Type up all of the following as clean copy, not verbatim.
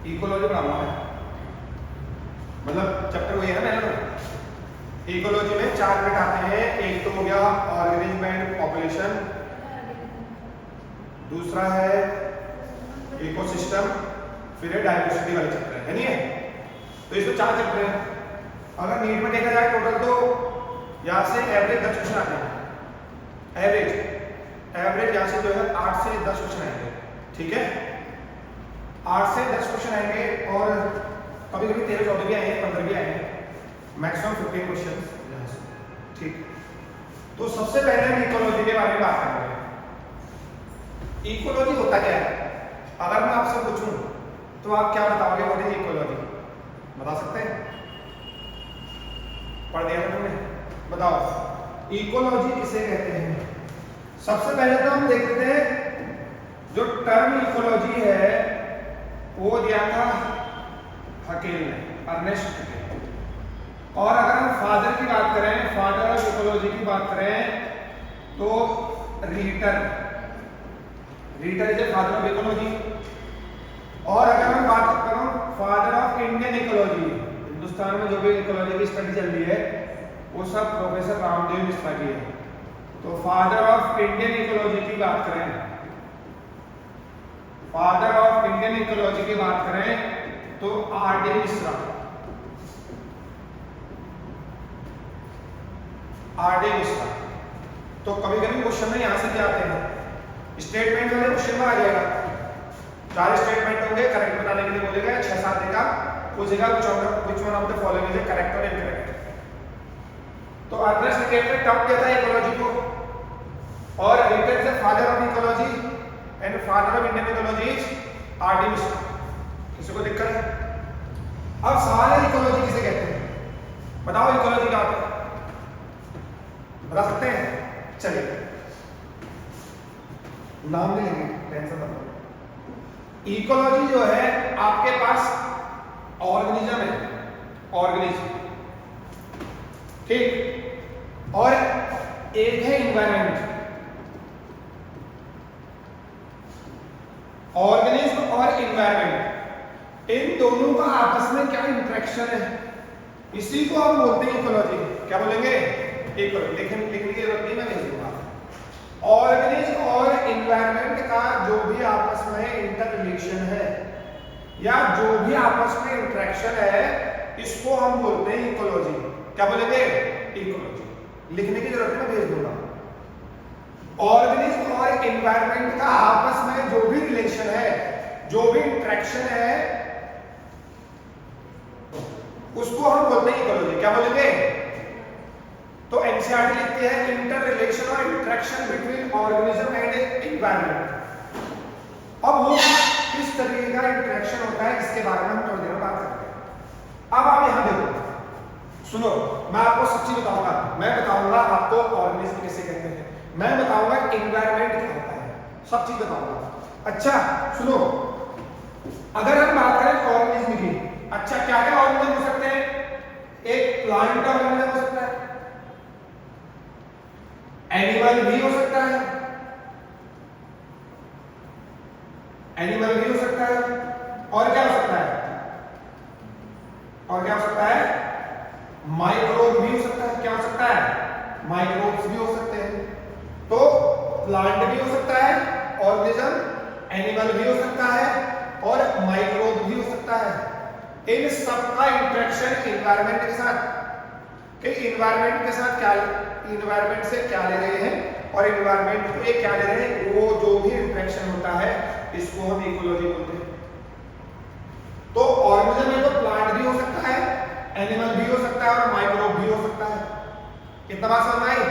Ecology पढ़ाऊंगा मैं, मतलब चैप्टर वही है ना पहला। इकोलॉजी में 4 पार्ट आते हैं। एक तो हो गया ऑर्गेनिज्म एंड पॉपुलेशन, दूसरा है इकोसिस्टम, फिर है डायवर्सिटी वाले चैप्टर है नहीं है। तो इसमें 4 चैप्टर हैं। अगर नीट में देखा जाए टोटल तो यहाँ से एवरेज 10 क्वेश्चन आते हैं। एवरेज यहाँ से जो है 8 से 10 क्वेश्चन आएंगे, ठीक है। 8 से 10 क्वेश्चन आएंगे और कभी कभी 13-14 भी आएंगे, 15 भी आएंगे, मैक्सिमम 15 क्वेश्चन यहाँ से, ठीक। तो सबसे पहले हम इकोलॉजी के बारे में बात करेंगे। इकोलॉजी होता क्या है? अगर मैं आपसे पूछूं तो आप क्या बताओगे? What is ecology? बता सकते हैं? पढ़ दिया तुमने? बताओ इकोलॉजी किसे कहते हैं। सबसे पहले तो हम देखते हैं जो टर्म इकोलॉजी है वो दिया था हकेल ने, अर्नेस्ट हकेल। और अगर हम फादर की बात करें, फादर ऑफ इकोलॉजी की बात करें तो रीटर is a father of ecology. और अगर मैं बात करूं father of Indian ecology, Hindustan में जो भी इकोलॉजी की स्टडी चल रही है वो सब प्रोफेसर रामदेव मिश्रा की है। तो फादर ऑफ इंडियन इकोलॉजी की बात करें, फादर ऑफ इंडियन इकोलॉजी की बात करें तो आर.डी. मिश्रा। आर.डी. मिश्रा। तो कभी कभी क्वेश्चन में यहां से क्या आते हैं, स्टेटमेंट वाले क्वेश्चन में आ जाएगा। 4 स्टेटमेंट होंगे, करेक्ट बताने के लिए बोलेगा, 6-7 देगा, पूछेगा which one of the following is correct or incorrect। तो अर्नेस्ट हकेल ने टर्म दिया था इकोलॉजी को, और रिटन से father of ecology and father of Indian ecology is RD. Mishra. किसी को दिक्कत है? अब सवाल है इकोलॉजी किसे कहते हैं? बताओ इकोलॉजी क्या होता है, बता सकते हैं? चलिए नाम नहीं लेंगे, टेंशन मत लो। इकोलॉजी जो है आपके पास ऑर्गेनिज्म है, ऑर्गेनिज्म, ठीक, और एक है इन्वायरमेंट। ऑर्गेनिज्म और इन्वायरमेंट, इन दोनों का आपस में क्या इंटरेक्शन है, इसी को हम बोलते हैं इकोलॉजी। क्या बोलेंगे? इकोलॉजी। लिखने की जरूरत नहीं, मैं भेज दूंगा। ऑर्गेनिज्म और इन्वायरमेंट का जो भी आपस में इंटर रिलेशन है या जो भी आपस में इंटरेक्शन है इसको हम बोलते हैं इकोलॉजी। क्या बोलेंगे? इकोलॉजी। लिखने की जरूरत नहीं, मैं भेज दूंगा। ऑर्गेनिज्म और इन्वायरमेंट का आपस में जो भी रिलेशन है, जो भी इंटरेक्शन है, उसको हम बोलते हैं इकोलॉजी। क्या बोलेंगे? तो एनसीईआरटी लिखती है इंटर रिलेशन और interaction between organism and environment. अब वो किस तरीके का इंटरेक्शन होता है इसके बारे में हम थोड़ी देर में बात करेंगे। अब आप यहां देखो, सुनो, मैं आपको सच्ची बताऊंगा। मैं बताऊंगा आपको ऑर्गेनिज्म किसे कहते हैं, मैं बताऊंगा एनवायरनमेंट क्या होता है, सब चीज बताऊंगा। अच्छा सुनो, अगर हम बात करें ऑर्गेनिज्म की, अच्छा क्या क्या ऑर्गेनिज्म हो सकते हैं? एक प्लांट ऑर्गेनिज्म हो सकता है, एनिमल भी हो सकता है, एनिमल भी हो सकता है, और क्या हो सकता है? और क्या हो सकता है? माइक्रोब भी हो सकता है। क्या हो सकता है? माइक्रोब्स भी हो सकते हैं। तो प्लांट भी हो सकता है, ऑर्गेनिज्म, एनिमल भी हो सकता है और माइक्रोब भी हो सकता है। इन सबका इंटरेक्शन एनवायरनमेंट के साथ, कि एनवायरनमेंट के साथ क्या, एनवायरनमेंट से क्या ले रहे हैं और एनवायरनमेंट को ये क्या ले रहे हैं, वो जो भी इंटरेक्शन होता है इसको हम इकोलॉजी बोलते हैं। तो ऑर्गेनिज्म में तो प्लांट भी हो सकता है, एनिमल भी हो सकता है और माइक्रोब भी हो सकता है। कितना बात समझ आई?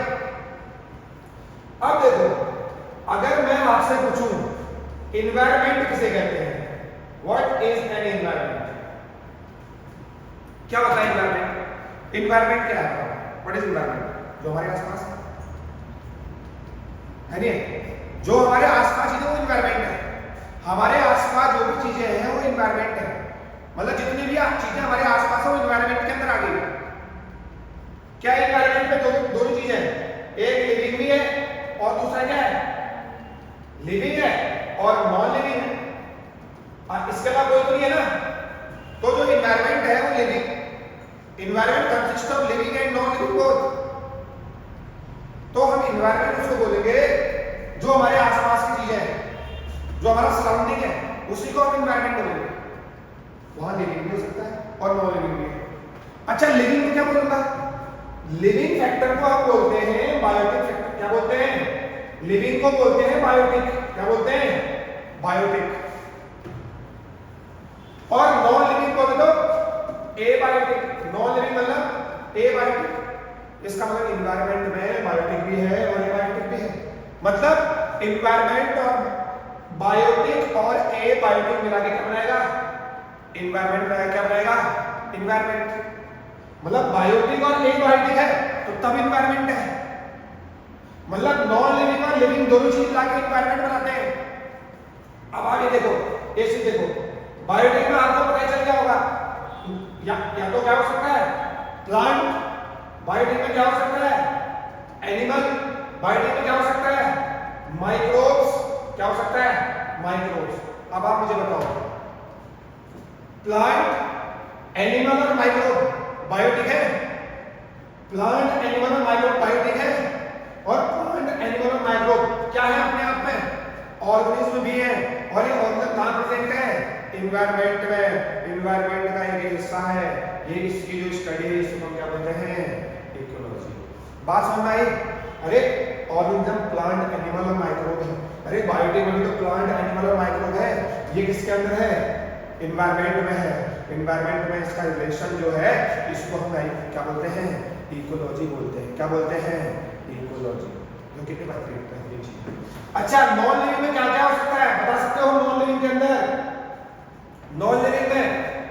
अब देखो, अगर मैं आपसे पूछूं एनवायरनमेंट किसे कहते हैं, व्हाट इज एन एनवायरनमेंट, क्या होता है एनवायरनमेंट? एनवायरनमेंट क्या है? What is environment? जो हमारे आसपास है नहीं, जो हमारे आसपास चीजें वो एनवायरनमेंट है। हमारे आसपास जो भी चीजें हैं वो एनवायरनमेंट है, मतलब जितनी भी चीजें हमारे आसपास है वो एनवायरनमेंट के अंदर आ गई। क्या एनवायरनमेंट में दोनों चीजें हैं, एक लिविंग भी है और दूसरा क्या है? लिविंग है और नॉन लिविंग है। इसके अलावा कोई होती है ना, तो जो इन्वायरमेंट है वो living, environment consist of living and non living both. तो हम इन्वायरमेंट उसको बोलेंगे जो हमारे आसपास की चीजें हैं, जो हमारा सराउंडिंग है, उसी को हम इन्वायरमेंट बोलेंगे। वहां लिविंग भी हो सकता है और नॉन लिविंग भी है। अच्छा, लिविंग को क्या बोलूंगा? लिविंग फैक्टर को हम बोलते हैं बायोटिक फैक्टर। क्या बोलते हैं? लिविंग को बोलते हैं बायोटिक। क्या बोलते हैं? बायोटिक। और नॉन लिविंग को तो एबायोटिक। नॉन लिविंग मतलब एबायोटिक। इसका मतलब इन्वायरमेंट में बायोटिक भी है और एबायोटिक भी है। मतलब इन्वायरमेंट और बायोटिक और एबायोटिक मिला के क्या बनाएगा? इन्वायरमेंट बनाएगा। क्या बनाएगा? इन्वायरमेंट। मतलब बायोटिक और एबायोटिक है तो तब इन्वायरमेंट है। मतलब नॉन लिविंग और लिविंग दोनों चीज मिला के इन्वायरमेंट बनाते हैं। अब आगे देखो, ये चीज देखो, बायोटिक में आपको पता चल गया होगा, या तो क्या हो सकता है? प्लांट। बायोटिक में क्या हो सकता है? एनिमल। बायोटिक में क्या हो सकता है? माइक्रोब्स। क्या हो सकता है? माइक्रोब्स। अब आप मुझे बताओ, प्लांट, एनिमल और माइक्रोब बायोटिक है? प्लांट, एनिमल और माइक्रोब बायोटिक है? और प्लांट, एनिमल और माइक्रोब क्या है अपने आप में? ऑर्गेनिज्म भी है। और ये ऑर्गेनिज्म कहां प्रेजेंट है? इन्वायरमेंट में। इन्वायरमेंट का एक हिस्सा है ये। इसकी जो स्टडी है इसको हम क्या बोलते हैं? इकोलॉजी। बात समझ में आई? अरे ऑर्गेनिज्म, प्लांट, एनिमल और माइक्रोब है। अरे बायोटिक में भी तो प्लांट, एनिमल और माइक्रोब है। ये किसके अंदर है? इन्वायरमेंट में है। इन्वायरमेंट में इसका रिलेशन जो है इसको हम क्या बोलते हैं? इकोलॉजी बोलते हैं। क्या बोलते हैं? इकोलॉजी। जो कितनी बेहतरीन चीज। अच्छा, नॉन लिविंग में क्या क्या हो सकता है बता सकते हो? नॉन लिविंग के अंदर, नॉन लिविंग में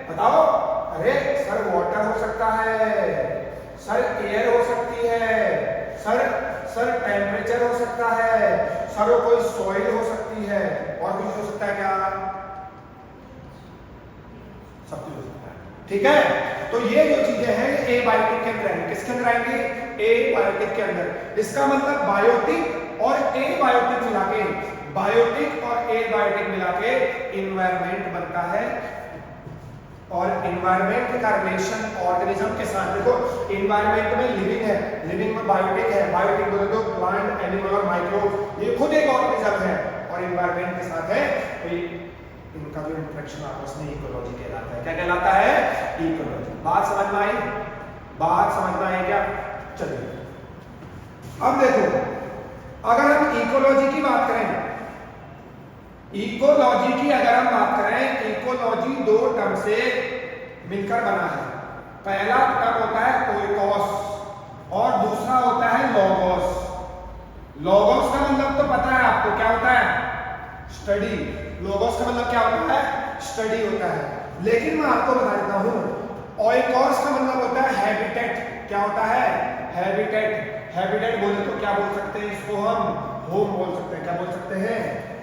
बताओ। अरे सर वाटर हो सकता है, सर एयर हो सकती है, सर टेम्परेचर हो सकता है, सर कोई सॉइल हो सकती है, और कुछ हो सकता है क्या? सब कुछ हो सकता है। ठीक है, तो ये जो चीजें हैं ये एबायोटिक के अंदर आएंगी। किसके अंदर आएंगी? एबायोटिक के अंदर। इसका मतलब बायोटिक और एबायोटिक मिला के, बायोटिक और एबायोटिक मिला के इन्वायरमेंट बनता है। और इन्वायरमेंट का रिलेशन ऑर्गेनिज्म के साथ, देखो इन्वायरमेंट में लिविंग है, लिविंग में बायोटिक है, बायोटिक बोले तो प्लांट, एनिमल और माइक्रोब, ये खुद एक ऑर्गेनिज्म है और इन्वायरमेंट के साथ है, तो इनका जो इंटरेक्शन आपस में इकोलॉजी कहलाता है। क्या कहलाता है? इकोलॉजी। बात समझ में आई? बात समझ में आई क्या? चलिए अब देखो, अगर हम इकोलॉजी की बात करें, इकोलॉजी की अगर हम बात करें, इकोलॉजी दो टर्म से मिलकर बना है। पहला टर्म होता है ओइकोस और दूसरा होता है लोगोस। लोगोस का मतलब तो पता है आपको, क्या होता है? स्टडी। लोगोस का मतलब क्या होता है? स्टडी होता है। लेकिन मैं आपको बता देता हूं, ओइकोस का मतलब होता है हैबिटेट। क्या होता है? हैबिटेट। हैबिटेट बोले तो क्या बोल सकते हैं इसको? हम होम बोल सकते हैं। क्या बोल सकते हैं?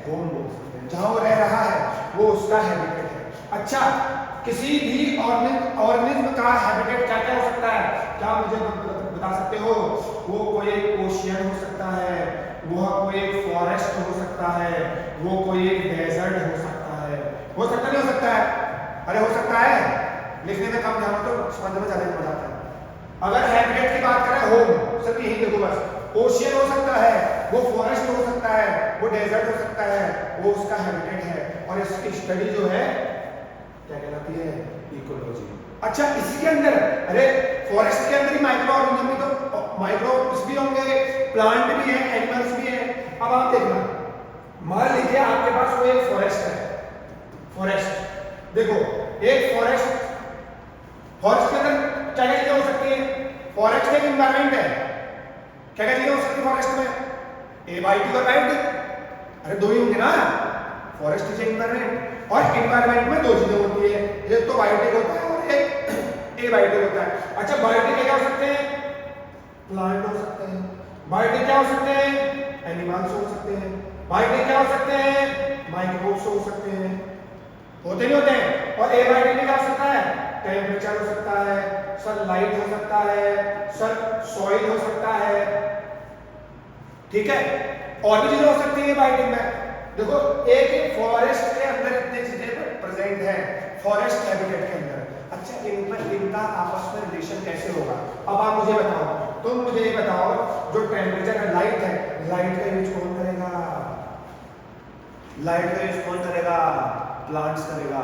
होम बोल सकते हैं। जहां वो रह रहा है वो उसका हैबिटेट है। अच्छा, किसी भी ऑर्गेनिज्म का हैबिटेट क्या क्या हो सकता है? क्या मुझे बता सकते हो? वो कोई एक ओशियन हो सकता है, वो कोई एक फॉरेस्ट हो सकता है, वो कोई एक डेजर्ट हो सकता है। हो सकता नहीं हो सकता है? अरे हो सकता है, लिखने में कम जानो तो समझ में ज्यादा मजा आता है। अगर हैबिटेट की बात करें, होम सिर्फ यही देखो बस, ओशियन हो सकता है, वो फॉरेस्ट हो सकता है, वो डेजर्ट हो सकता है, वो उसका हैबिटेट है। और इसकी स्टडी जो है क्या कहलाती है? इकोलॉजी। अच्छा, इसी के अंदर, अरे फॉरेस्ट के अंदर ही माइक्रो ऑर्गेनिज्म भी तो, माइक्रोब्स भी होंगे, प्लांट भी है, एनिमल्स भी है। अब आप देखना, मान लीजिए आपके पास वो एक फॉरेस्ट है, फॉरेस्ट देखो, एक फॉरेस्ट के अंदर क्या क्या चीजें हो सकती है? फॉरेस्ट एक इन्वायरमेंट है, क्या क्या चीजें हो सकती है फॉरेस्ट में? एबायोटिक और बायोटिक। अरे दो ही होंगे ना, फॉरेस्ट इज एनवायरनमेंट, और एनवायरनमेंट में दो चीजें होती है, एक तो बायोटिक होता है और एक एबायोटिक होता है। अच्छा, बायोटिक क्या हो सकते हैं? प्लांट हो सकते हैं। बायोटिक क्या हो सकते हैं? एनिमल्स हो सकते हैं। बायोटिक क्या हो सकते हैं? माइक्रोब्स हो सकते हैं। होते नहीं होते हैं? और एबायोटिक में क्या हो सकता है? टेम्परेचर हो सकता है, सनलाइट हो सकता है, सॉइल हो सकता है। ठीक है, और भी चीजें हो सकती है बायोटिक में। देखो, एक फॉरेस्ट के अंदर इतनी चीजें प्रेजेंट है। फॉरेस्ट हैबिटेट के अंदर। अच्छा, इनका आपस में रिलेशन कैसे होगा? अब आप मुझे बताओ, तुम मुझे ये बताओ, जो टेम्परेचर है, लाइट का यूज कौन करेगा? लाइट का यूज कौन करेगा? प्लांट्स करेगा।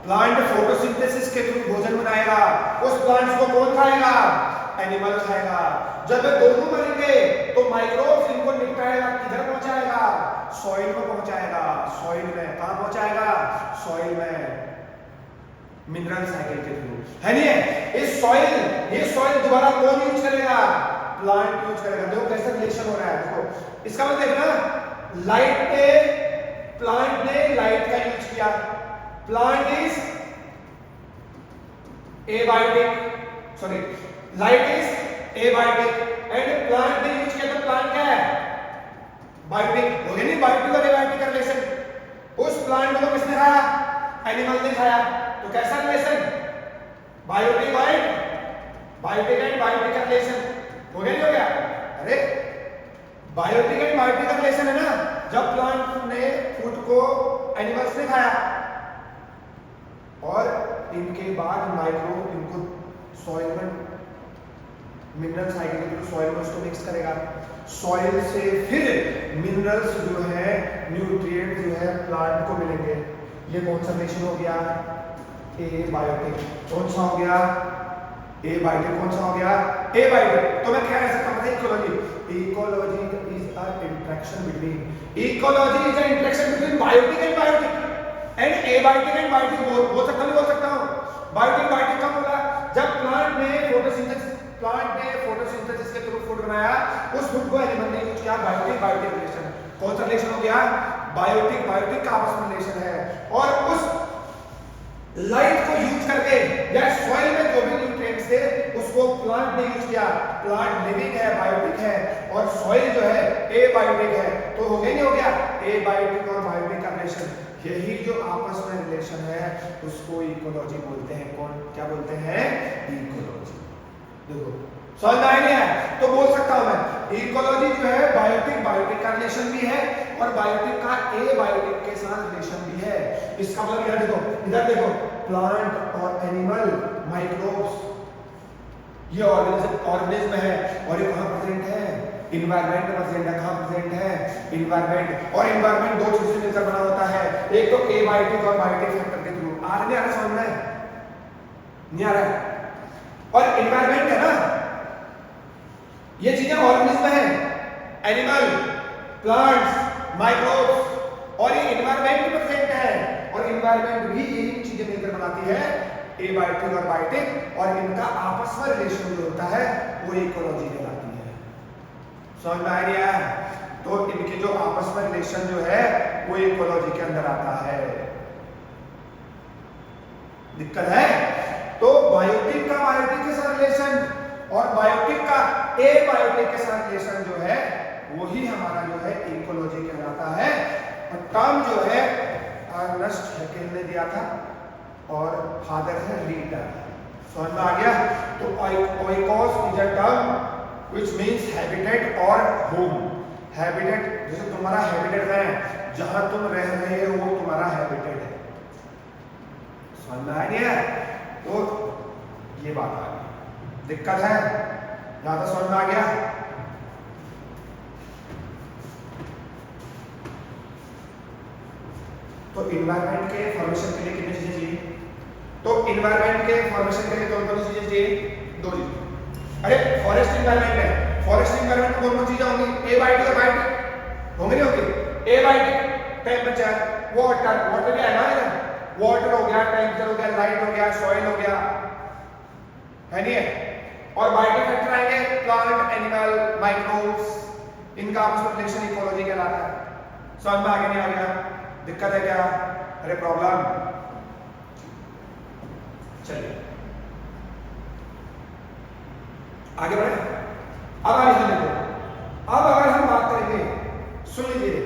प्लांट फोटोसिंथेसिस के थ्रू भोजन बनाएगा। उस प्लांट्स को कौन खाएगा? एनिमल खाएगा। जब ये दोनों मरेंगे तो माइक्रोब्स इनको निपटाएगा, किधर पहुंचाएगा? सॉइल में पहुंचाएगा। सॉइल में कहां पहुंचाएगा? सॉइल में, मिनरल साइकिल के थ्रू, है नहीं है? ये सॉइल दोबारा कौन यूज करेगा? प्लांट यूज करेगा। देखो कैसा रिलेशन हो रहा है। देखो इसका मतलब देखना, लाइट पे प्लांट ने लाइट का यूज किया। Plant is abiotic, sorry, light is abiotic and plant ने यूज किया, तो प्लांट क्या है? बायोटिक। हो गया नहीं? बायोटिक और एबायोटिक का रिलेशन। उस प्लांट को किसने खाया? एनिमल ने खाया। तो कैसा रिलेशन? बायोटिक एंड बायोटिक का रिलेशन। हो गया नहीं हो गया? अरे बायोटिक एंड बायोटिक का रिलेशन है ना, जब प्लांट ने फूड को एनिमल्स ने खाया और इनके बाद माइक्रोब इनको सॉइल में, मिनरल साइकिल के थ्रू सॉइल में उसको मिक्स करेगा। सॉइल से फिर मिनरल्स जो है, न्यूट्रिएंट जो है प्लांट को मिलेंगे। ये कौन सा रिलेशन हो गया? एबायोटिक। कौन सा हो गया? एबायोटिक। कौन सा हो गया? एबायोटिक। तो मैं क्या कह सकता हूं? Ecology is a interaction between biotic and biotic and abiotic and biotic. बोल सकता हूं। बायोटिक कब होगा? जब प्लांट ने फोटोसिंथेसिस के थ्रू फूड बनाया, उस फूड को एनिमल ने यूज किया। Biotic relation. कौन सा रिलेशन हो गया? बायोटिक का आपस में रिलेशन है। और उस लाइट को यूज करके या सॉइल में जो भी न्यूट्रिएंट्स थे उसको प्लांट ने यूज किया। प्लांट लिविंग है, बायोटिक है, और सॉइल जो है एबायोटिक है। तो हो गया नहीं हो गया? एबायोटिक और बायोटिक का रिलेशन। यही जो आपस में रिलेशन है उसको इकोलॉजी बोलते हैं। कौन क्या बोलते हैं? इकोलॉजी। देखो समझ में आया नहीं है? तो बोल सकता हूं मैं, इकोलॉजी जो है बायोटिक का रिलेशन भी है और बायोटिक का एबायोटिक के साथ रिलेशन भी है। इसका मतलब इधर देखो, प्लांट और एनिमल, माइक्रोब्स, ये ऑर्गेनिज्म है और ये कहां प्रेजेंट है? इन्वायरमेंट में प्रेजेंट है। कहां प्रेजेंट है? इन्वायरमेंट। और इन्वायरमेंट दो चीजों से मिलकर बना होता है, एक तो एबायोटिक और बायोटिक फैक्टर के थ्रू। आ रहा है समझ में? नहीं आ रहा है? और इन्वायरमेंट है ना, ये चीजें ऑर्गेनिज्म है, एनिमल, प्लांट्स, माइक्रोब्स, और ये इन्वायरमेंट में प्रेजेंट है। और इन्वायरमेंट भी यही चीजें मिलकर बनाती है, एबायोटिक और बायोटिक, और इनका आपस में रिलेशन जो होता है वो इकोलॉजी कहलाती है। समझ में आ गया? तो इनके जो आपस में रिलेशन जो है वो इकोलॉजी के अंदर आता है। दिक्कत है? तो बायोटिक का बायोटिक के साथ रिलेशन और बायोटिक का एबायोटिक के साथ रिलेशन जो है वही हमारा जो है इकोलॉजी कहलाता है। और टर्म जो है अर्नेस्ट हैकेल ने दिया था और फादर है रीडर। समझ में आ गया? तो oikos is a term which means habitat और होम। हैबिटेट जैसे तुम्हारा हैबिटेट है, जहां तुम रह रहे हो वो तुम्हारा हैबिटेट है। समझ में आ गया? तो ये बात आ गई। दिक्कत है? ज्यादा समझ में आ गया? तो इन्वायरमेंट के फॉर्मेशन के लिए कितनी चीजें चाहिए? तो इन्वायरमेंट के फॉर्मेशन के लिए कौन-कौन सी चीजें चाहिए? दो चीजें। अरे फॉरेस्ट इन्वायरमेंट है, फॉरेस्ट इन्वायरमेंट में कौन-कौन चीजें होंगी? एबायोटिक और बायोटिक होंगे, नहीं होंगे? एबायोटिक टेम्परेचर, वाटर क्या है ना, वाटर हो गया, टेम्परेचर हो गया, लाइट हो गया, सॉइल हो गया, है नहीं है? और बायोटिक फैक्टर आएंगे प्लांट, एनिमल, माइक्रोब्स, इनका आपस में रिलेशन इकोलॉजी कहलाता है। समझ में आगे नहीं आ गया? दिक्कत है क्या? अरे प्रॉब्लम? चलिए आगे बढ़े। अब आगे देखो, अब अगर हम बात करेंगे, सुन लीजिए,